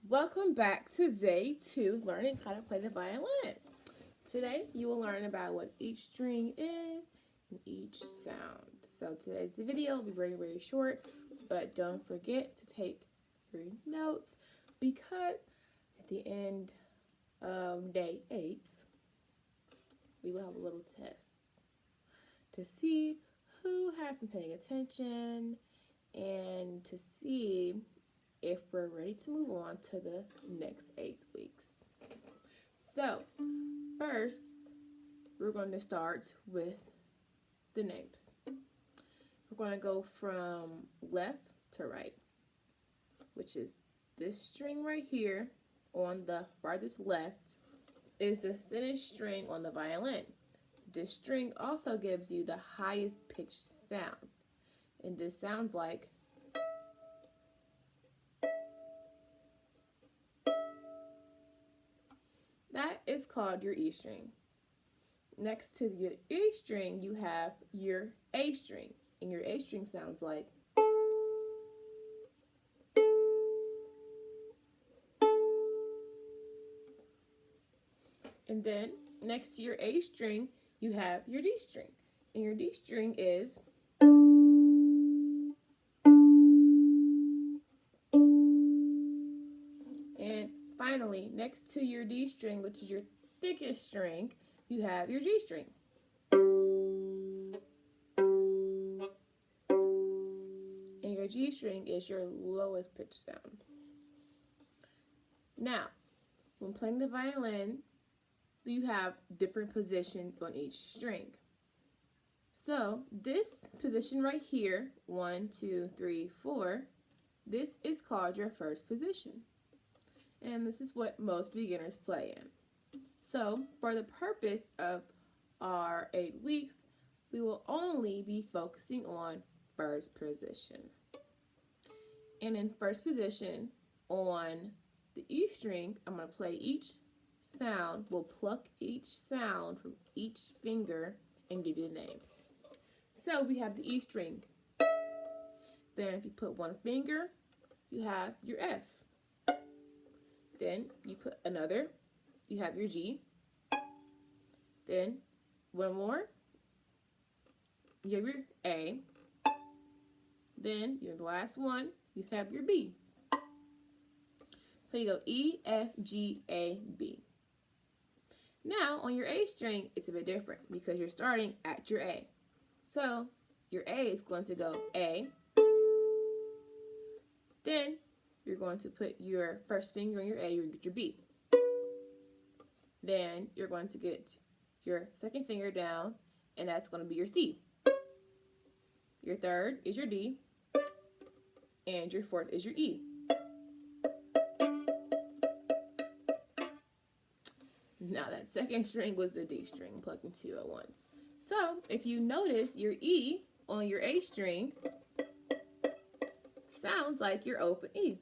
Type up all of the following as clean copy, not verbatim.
Welcome back to day 2, learning how to play the violin. Today you will learn about what each string is and each sound. So today's video will be very short, but don't forget to take your notes because at the end of day 8 we will have a little test to see who has been paying attention and to see if we're ready to move on to the next 8 weeks. So, first, we're going to start with the names. We're going to go from left to right, which is this string right here on the farthest left is the thinnest string on the violin. This string also gives you the highest pitched sound, and this sounds like that is called your E string. Next to your E string, you have your A string, and your A string sounds like. And then next to your A string, you have your D string, and your D string is. And finally, next to your D string, which is your thickest string, you have your G string. And your G string is your lowest pitch sound. Now, when playing the violin, you have different positions on each string. So this position right here, 1, 2, 3, 4, this is called your first position. And this is what most beginners play in. So for the purpose of our 8 weeks, we will only be focusing on first position. And in first position on the E string, I'm going to play each sound. We'll pluck each sound from each finger and give you the name. So we have the E string. Then if you put one finger, you have your F. Then you put another, you have your G. Then one more, you have your A. Then your last one, you have your B. So you go E, F, G, A, B. Now on your A string, it's a bit different because you're starting at your A. So your A is going to go A. Then you're going to put your first finger on your A, you're going to get your B. Then you're going to get your second finger down, and that's going to be your C. Your third is your D, and your fourth is your E. Now that second string was the D string, plucking 2 at once. So if you notice, your E on your A string sounds like your open E.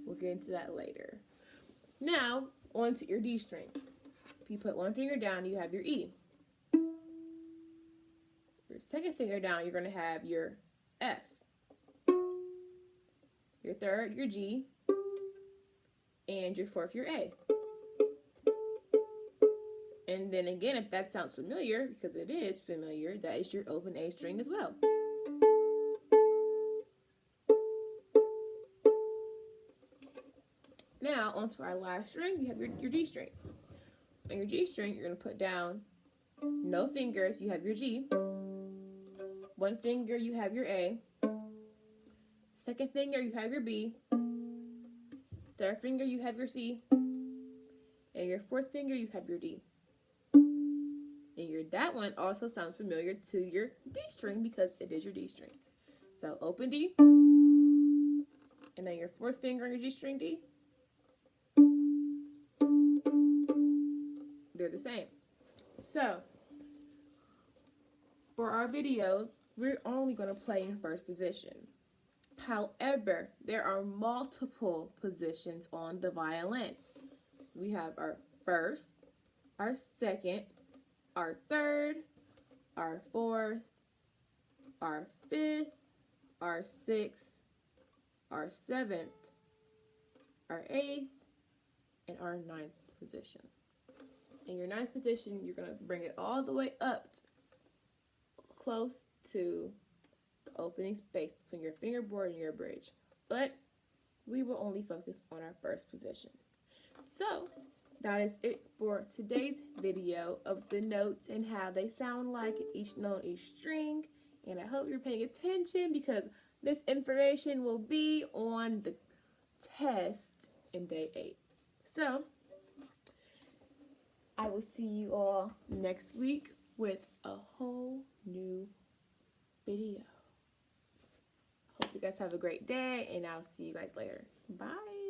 We'll get into that later. Now, on to your D string. If you put one finger down, you have your E. Your second finger down, you're going to have your F. Your third, your G. And your fourth, your A. And then again, if that sounds familiar, because it is familiar, that is your open A string as well. Now, onto our last string, you have your G string. On your G string, you're going to put down no fingers, you have your G. One finger, you have your A. Second finger, you have your B. Third finger, you have your C. And your fourth finger, you have your D. And that one also sounds familiar to your D string because it is your D string. So open D. And then your fourth finger on your G string D. They're the same. So for our videos, we're only going to play in first position. However, there are multiple positions on the violin. We have our first, our second, our third, our fourth, our fifth, our 6th, our 7th, our 8th, and our 9th position. In your 9th position, you're going to bring it all the way up close to the opening space between your fingerboard and your bridge. But we will only focus on our 1st position. So that is it for today's video of the notes and how they sound like each note, each string. And I hope you're paying attention because this information will be on the test in day 8. So I will see you all next week with a whole new video. Hope you guys have a great day, and I'll see you guys later. Bye.